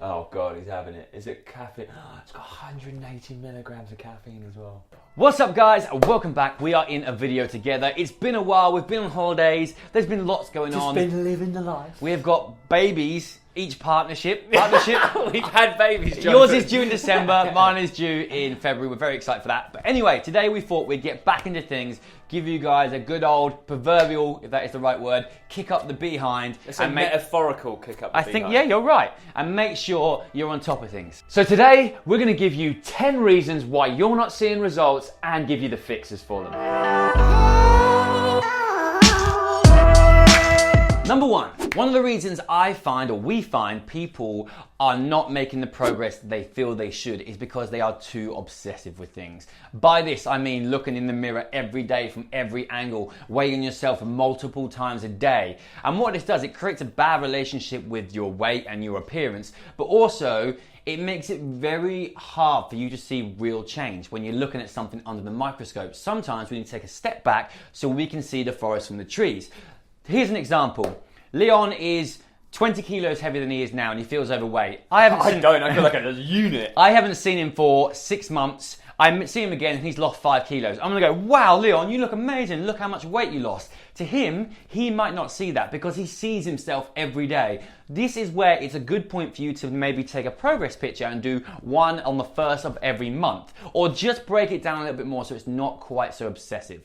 Oh God, he's having it. Is it caffeine? Oh, it's got 180 milligrams of caffeine as well. What's up guys, welcome back. We are in a video together. It's been a while, we've been on holidays, there's been lots going on. Just been living the life. We have got babies, each partnership. We've had babies, Jonathan. Yours is due in December, mine is due in February. We're very excited for that. But anyway, today we thought we'd get back into things, give you guys a good old proverbial, if that is the right word, kick up the behind. It's a metaphorical kick up the I behind. think, yeah, you're right. And make sure you're on top of things. So today, we're going to give you 10 reasons why you're not seeing results and give you the fixes for them. Number one of the reasons I find, or we find, people are not making the progress they feel they should is because they are too obsessive with things. By this, I mean looking in the mirror every day from every angle, weighing yourself multiple times a day. And what this does, it creates a bad relationship with your weight and your appearance, but also it makes it very hard for you to see real change when you're looking at something under the microscope. Sometimes we need to take a step back so we can see the forest from the trees. Here's an example. Leon is 20 kilos heavier than he is now and he feels overweight. I feel like a unit. I haven't seen him for 6 months. I see him again and he's lost 5 kilos. I'm gonna go, wow, Leon, you look amazing. Look how much weight you lost. To him, he might not see that because he sees himself every day. This is where it's a good point for you to maybe take a progress picture and do one on the first of every month, or just break it down a little bit more so it's not quite so obsessive.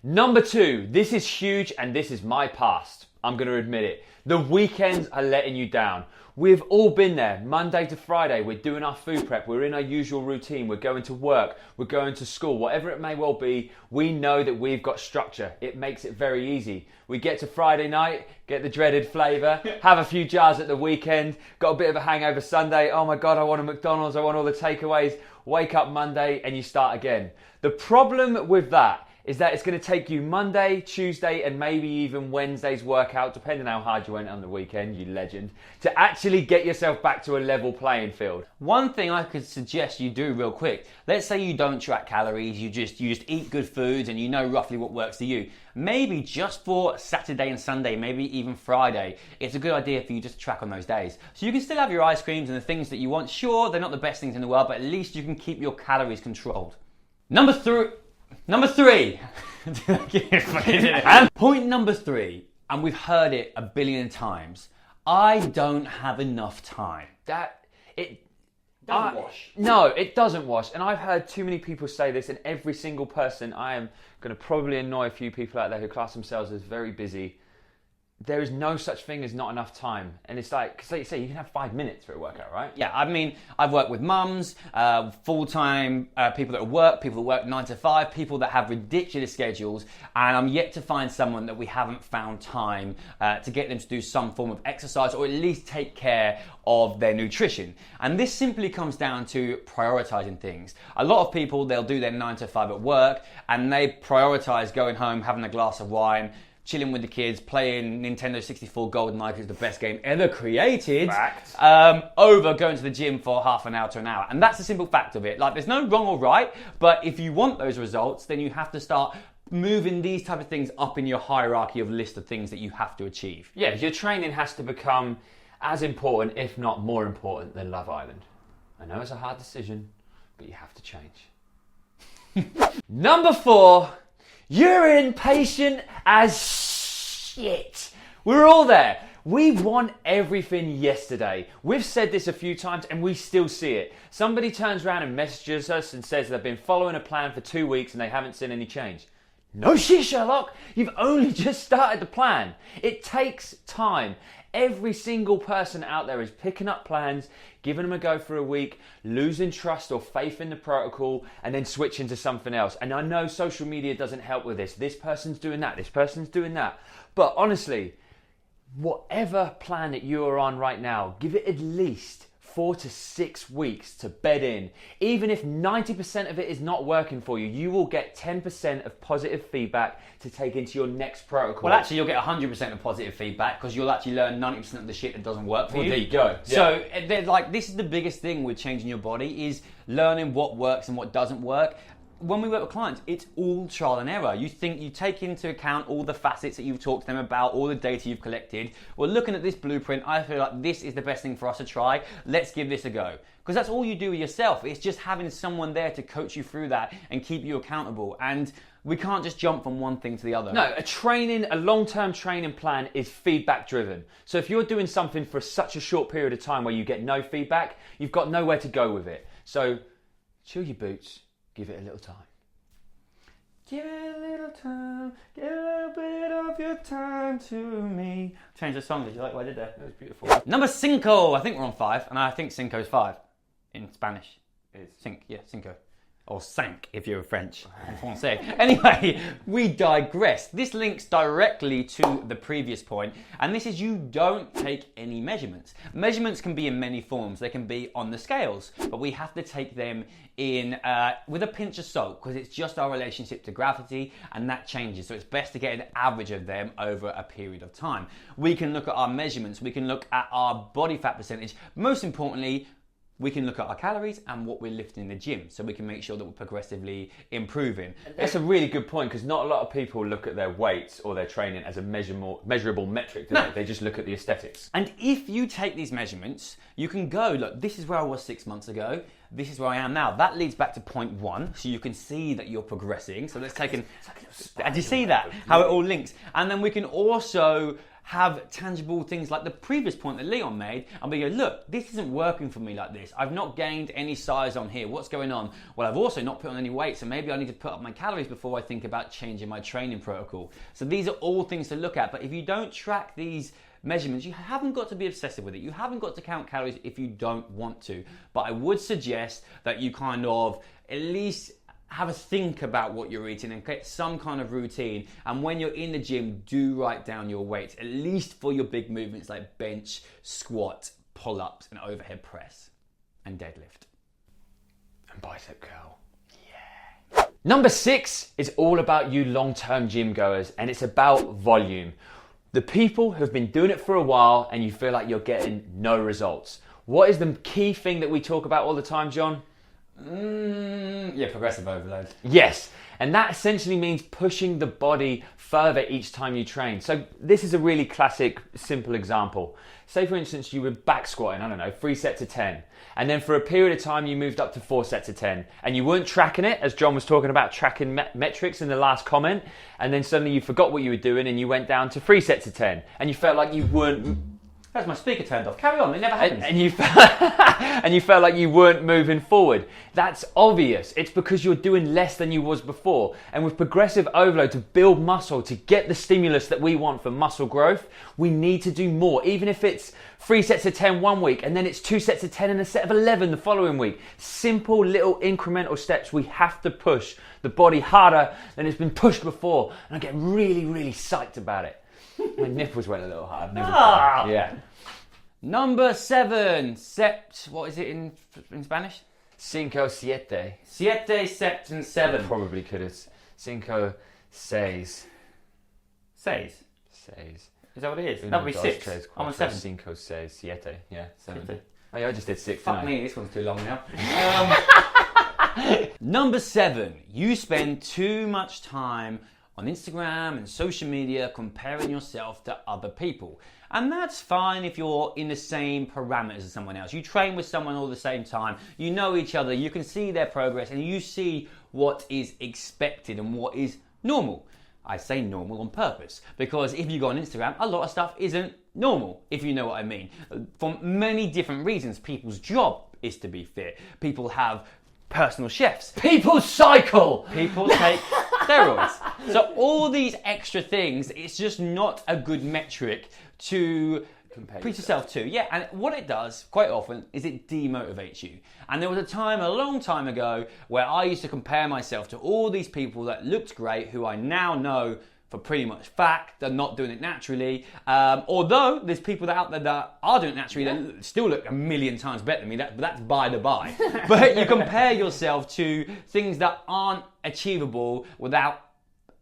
Number 2, this is huge and this is my past. I'm going to admit it. The weekends are letting you down. We've all been there. Monday to Friday, we're doing our food prep. We're in our usual routine. We're going to work. We're going to school. Whatever it may well be, we know that we've got structure. It makes it very easy. We get to Friday night, get the dreaded flavour, have a few jars at the weekend, got a bit of a hangover Sunday. Oh my God, I want a McDonald's. I want all the takeaways. Wake up Monday and you start again. The problem with that is that it's going to take you Monday, Tuesday, and maybe even Wednesday's workout, depending on how hard you went on the weekend, you legend, to actually get yourself back to a level playing field. One thing I could suggest you do real quick, let's say you don't track calories, you just eat good foods and you know roughly what works for you. Maybe just for Saturday and Sunday, maybe even Friday, it's a good idea for you just to track on those days. So you can still have your ice creams and the things that you want. Sure, they're not the best things in the world, but at least you can keep your calories controlled. Number three. And point number 3, and we've heard it a billion times, I don't have enough time. Doesn't wash. No, it doesn't wash. And I've heard too many people say this, and every single person, I am going to probably annoy a few people out there who class themselves as very busy. There is no such thing as not enough time. And it's like, because like you say, you can have 5 minutes for a workout, right? Yeah, I mean, I've worked with mums, full-time people that work, people that work 9 to 5, people that have ridiculous schedules, and I'm yet to find someone that we haven't found time to get them to do some form of exercise or at least take care of their nutrition. And this simply comes down to prioritizing things. A lot of people, they'll do their 9 to 5 at work, and they prioritize going home, having a glass of wine, chilling with the kids, playing Nintendo 64 GoldenEye, which is the best game ever created, over going to the gym for half an hour to an hour. And that's the simple fact of it. Like, there's no wrong or right, but if you want those results, then you have to start moving these type of things up in your hierarchy of list of things that you have to achieve. Yeah, your training has to become as important, if not more important, than Love Island. I know it's a hard decision, but you have to change. Number 4, you're impatient as shit. We're all there. We want everything yesterday. We've said this a few times and we still see it. Somebody turns around and messages us and says they've been following a plan for 2 weeks and they haven't seen any change. No shit, Sherlock. You've only just started the plan. It takes time. Every single person out there is picking up plans, giving them a go for a week, losing trust or faith in the protocol, and then switching to something else. And I know social media doesn't help with this. This person's doing that, this person's doing that. But honestly, whatever plan that you are on right now, give it at least 4 to 6 weeks to bed in. Even if 90% of it is not working for you, you will get 10% of positive feedback to take into your next protocol. Well, actually, you'll get 100% of positive feedback because you'll actually learn 90% of the shit that doesn't work for you. There you go. So, like, this is the biggest thing with changing your body is learning what works and what doesn't work. when we work with clients, it's all trial and error. You take into account all the facets that you've talked to them about, all the data you've collected. Well, looking at this blueprint, I feel like this is the best thing for us to try. Let's give this a go. Because that's all you do with yourself. It's just having someone there to coach you through that and keep you accountable. And we can't just jump from one thing to the other. No, a long-term training plan is feedback driven. So if you're doing something for such a short period of time where you get no feedback, you've got nowhere to go with it. So chill your boots, give it a little time. Give it a little time, give a little bit of your time to me. Change the song, did you like what I did there? That was beautiful. Number 5, I think we're on 5, and I think cinco's 5 in Spanish. Is Cinco. Or cinq if you're French, en français. Anyway, we digress. This links directly to the previous point, and this is you don't take any measurements. Measurements can be in many forms. They can be on the scales, but we have to take them in with a pinch of salt because it's just our relationship to gravity, and that changes. So it's best to get an average of them over a period of time. We can look at our measurements. We can look at our body fat percentage. Most importantly, we can look at our calories and what we're lifting in the gym so we can make sure that we're progressively improving. That's a really good point because not a lot of people look at their weights or their training as a measurable metric, do they? They just look at the aesthetics. And if you take these measurements, you can go, look, this is where I was 6 months ago. This is where I am now. That leads back to point 1, so you can see that you're progressing. So let's take do you see that? How it all links. And then we can also have tangible things like the previous point that Leon made, and we go, look, this isn't working for me like this. I've not gained any size on here. What's going on? Well, I've also not put on any weight, so maybe I need to put up my calories before I think about changing my training protocol. So these are all things to look at, but if you don't track these measurements, you haven't got to be obsessive with it. You haven't got to count calories if you don't want to, but I would suggest that you kind of at least have a think about what you're eating and get some kind of routine. And when you're in the gym, do write down your weights, at least for your big movements like bench, squat, pull-ups, and overhead press, and deadlift. And bicep curl. Yeah. Number 6 is all about you long-term gym goers, and it's about volume. The people who've been doing it for a while and you feel like you're getting no results. What is the key thing that we talk about all the time, John? Progressive overload. Yes, and that essentially means pushing the body further each time you train. So this is a really classic, simple example. Say for instance you were back squatting, 3 sets of 10, and then for a period of time you moved up to 4 sets of 10, and you weren't tracking it, as John was talking about tracking metrics in the last comment, and then suddenly you forgot what you were doing and you went down to 3 sets of 10, and you felt like you weren't... That's my speaker turned off. Carry on, it never happens. And you felt like you weren't moving forward. That's obvious. It's because you're doing less than you was before. And with progressive overload, to build muscle, to get the stimulus that we want for muscle growth, we need to do more. Even if it's 3 sets of 10 one week, and then it's 2 sets of 10 and a set of 11 the following week. Simple little incremental steps. We have to push the body harder than it's been pushed before. And I get really, really psyched about it. My nipples went a little hard. Yeah. Number 7, what is it in Spanish? Cinco, siete. Siete, sept, and 7. Probably could have. Cinco, seis. Seis? Seis. Is that what it is? That would be 6. I'm on 7. Cinco, seis, siete. Yeah, 7. Siete. Oh yeah, I just did 6. Fuck me, this one's too long now. Number 7, you spend too much time on Instagram and social media comparing yourself to other people. And that's fine if you're in the same parameters as someone else. You train with someone all the same time, you know each other, you can see their progress, and you see what is expected and what is normal. I say normal on purpose, because if you go on Instagram, a lot of stuff isn't normal, if you know what I mean. For many different reasons, people's job is to be fit. People have personal chefs. People cycle. People take steroids. So all these extra things, it's just not a good metric to compare yourself to. Yeah, and what it does quite often is it demotivates you. And there was a time a long time ago where I used to compare myself to all these people that looked great, who I now know for pretty much fact they're not doing it naturally. Although there's people out there that are doing it naturally that still look a million times better than me. That's by the by. But you compare yourself to things that aren't achievable without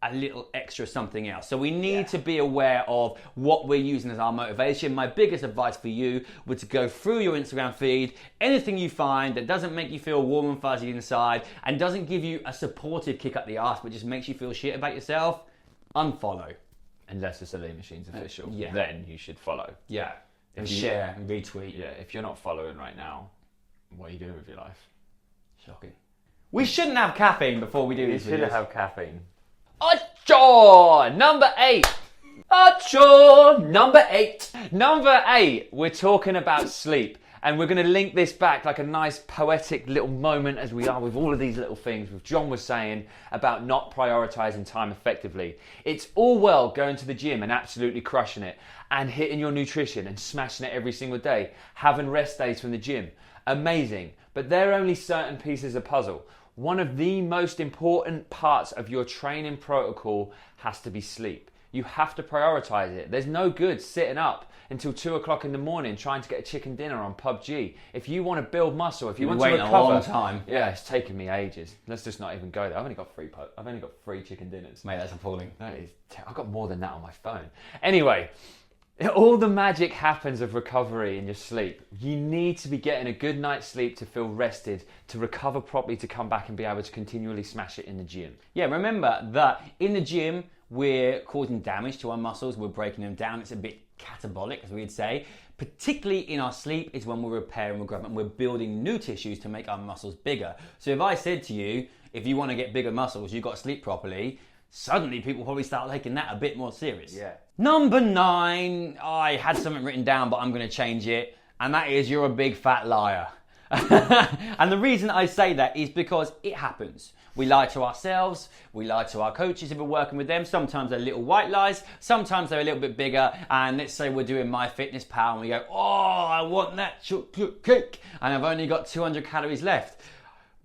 a little extra something else. So we need to be aware of what we're using as our motivation. My biggest advice for you would to go through your Instagram feed, anything you find that doesn't make you feel warm and fuzzy inside and doesn't give you a supportive kick up the arse, but just makes you feel shit about yourself, unfollow. Unless it's a Lean Machines official, yeah. Then you should follow. Yeah, and share and retweet. Yeah, if you're not following right now, what are you doing with your life? Shocking. We shouldn't have caffeine before we do this. You shouldn't have caffeine. Achoo! Number 8. Achoo! Number 8. Number 8, we're talking about sleep. And we're going to link this back like a nice poetic little moment as we are with all of these little things. With John was saying about not prioritizing time effectively. It's all well going to the gym and absolutely crushing it and hitting your nutrition and smashing it every single day. Having rest days from the gym. Amazing. But they're only certain pieces of puzzle. One of the most important parts of your training protocol has to be sleep. You have to prioritize it. There's no good sitting up until 2 o'clock in the morning trying to get a chicken dinner on PUBG. If you want to build muscle, if you want to recover, a long time. Yeah, it's taken me ages. Let's just not even go there. I've only got 3 chicken dinners. Mate, that's appalling. I've got more than that on my phone. Anyway, all the magic happens of recovery in your sleep. You need to be getting a good night's sleep to feel rested, to recover properly, to come back and be able to continually smash it in the gym. Yeah, remember that in the gym, we're causing damage to our muscles. We're breaking them down. It's a bit catabolic, as we'd say. Particularly in our sleep is when we're repairing, we're grabbing, we're building new tissues to make our muscles bigger. So if I said to you, if you want to get bigger muscles, you've got to sleep properly, suddenly people probably start taking that a bit more serious. Yeah. Number 9, I had something written down, but I'm going to change it. And that is, you're a big fat liar. And the reason I say that is because it happens. We lie to ourselves, we lie to our coaches if we're working with them. Sometimes they're little white lies, sometimes they're a little bit bigger. And let's say we're doing MyFitnessPal and we go, oh, I want that chocolate cake, and I've only got 200 calories left.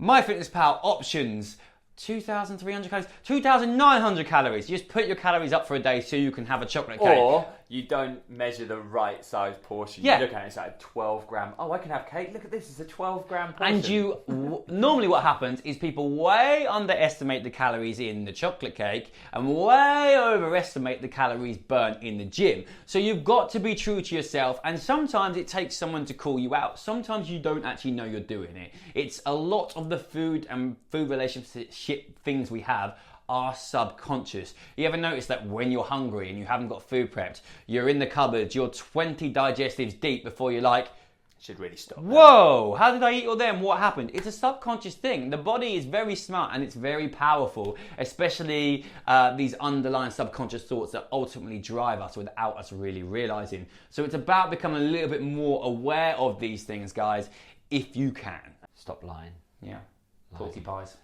MyFitnessPal options, 2,300 calories, 2,900 calories. You just put your calories up for a day so you can have a chocolate cake. Or you don't measure the right size portion. Yeah. You look at it, it's like a 12 gram. Oh, I can have cake. Look at this, it's a 12 gram portion. And normally what happens is people way underestimate the calories in the chocolate cake and way overestimate the calories burnt in the gym. So you've got to be true to yourself, and sometimes it takes someone to call you out. Sometimes you don't actually know you're doing it. It's a lot of the food and food relationship things we have are subconscious. You ever notice that when you're hungry and you haven't got food prepped, you're in the cupboard, you're 20 digestives deep before you're like, should really stop. Whoa, how did I eat all them? What happened? It's a subconscious thing. The body is very smart and it's very powerful, especially these underlying subconscious thoughts that ultimately drive us without us really realizing. So it's about becoming a little bit more aware of these things, guys, if you can. Stop lying. Yeah. Torty pies.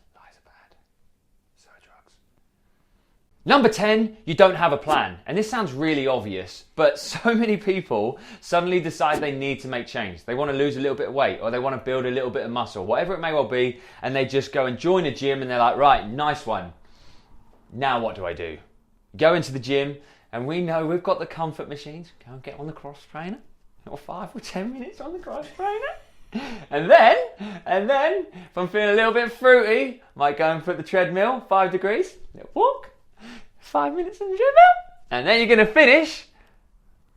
Number 10, you don't have a plan. And this sounds really obvious, but so many people suddenly decide they need to make change. They want to lose a little bit of weight, or they want to build a little bit of muscle, whatever it may well be, and they just go and join a gym and they're like, right, nice one. Now what do I do? Go into the gym, and we know we've got the comfort machines. Go and get on the cross trainer, or 5 or 10 minutes on the cross trainer. And then, if I'm feeling a little bit fruity, might go and put the treadmill, 5 degrees, little walk. 5 minutes in the treadmill, and then you're going to finish.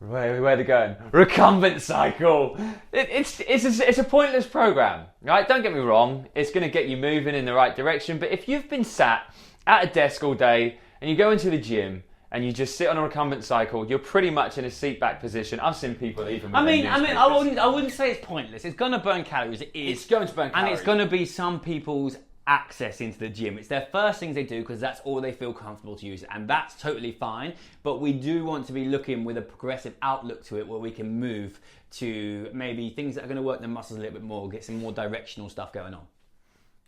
Where to go? Recumbent cycle. It's a pointless program, right? Don't get me wrong. It's going to get you moving in the right direction. But if you've been sat at a desk all day and you go into the gym and you just sit on a recumbent cycle, you're pretty much in a seat back position. I've seen people even. I wouldn't say it's pointless. It's going to burn calories. It's going to burn calories, and it's going to be some people's access into the gym. It's their first things they do because that's all they feel comfortable to use, and that's totally fine. But we do want to be looking with a progressive outlook to it, where we can move to maybe things that are going to work the muscles a little bit more, get some more directional stuff going on.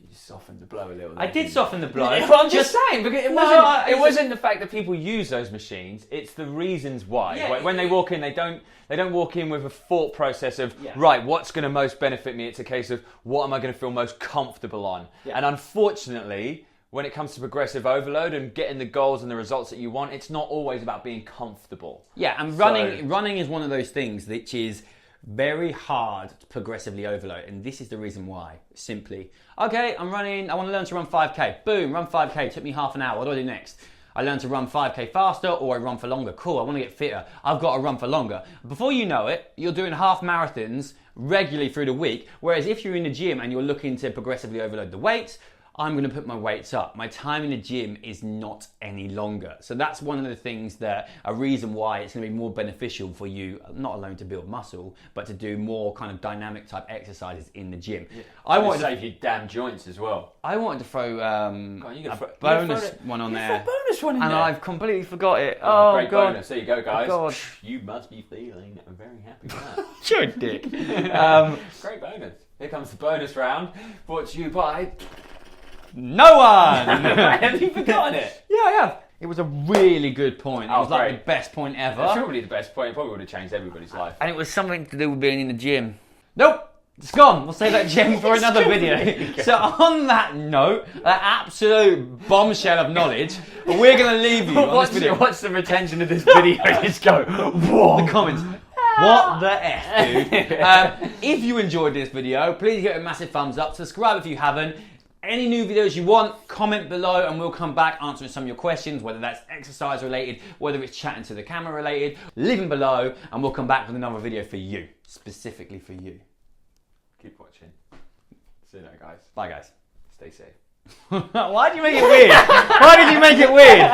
You just softened the blow a little bit. I did soften the blow. Well, I'm just saying, because it wasn't the fact that people use those machines, it's the reasons why. Yeah, when they walk in, they don't walk in with a thought process of, right, what's going to most benefit me? It's a case of, what am I going to feel most comfortable on? Yeah. And unfortunately, when it comes to progressive overload and getting the goals and the results that you want, it's not always about being comfortable. Yeah, and running is one of those things which is very hard to progressively overload, and this is the reason why. Simply, okay, I'm running, I want to learn to run 5k. Boom, run 5k, took me half an hour. What do I do next? I learned to run 5K faster, or I run for longer. Cool, I want to get fitter. I've got to run for longer. Before you know it, you're doing half marathons regularly through the week. Whereas if you're in the gym and you're looking to progressively overload the weights, I'm going to put my weights up. My time in the gym is not any longer. So that's one of the things that, a reason why it's going to be more beneficial for you, not alone to build muscle, but to do more kind of dynamic type exercises in the gym. Yeah. I wanted to save your damn joints as well. I wanted to throw a bonus one on there. Bonus one in and there. I've completely forgot it. Great God. bonus. There you go, guys. Oh, God. You must be feeling very happy with that. You're a dick. Great bonus. Here comes the bonus round, brought to you by... No one! Have you forgotten it? Yeah, I have. It was a really good point. It was like great. the best point ever. It's probably the best point. It probably would have changed everybody's life. And it was something to do with being in the gym. Nope! It's gone. We'll save that gem for another video. So on that note, that absolute bombshell of knowledge, we're going to leave you on this video. What's the retention of this video? Just go, whoa. The comments. What the F, dude? If you enjoyed this video, please give it a massive thumbs up. Subscribe if you haven't. Any new videos you want, comment below and we'll come back answering some of your questions, whether that's exercise related, whether it's chatting to the camera related. Leave them below and we'll come back with another video for you, specifically for you. Keep watching. See you later, guys. Bye, guys. Stay safe. Why did you make it weird? Why did you make it weird?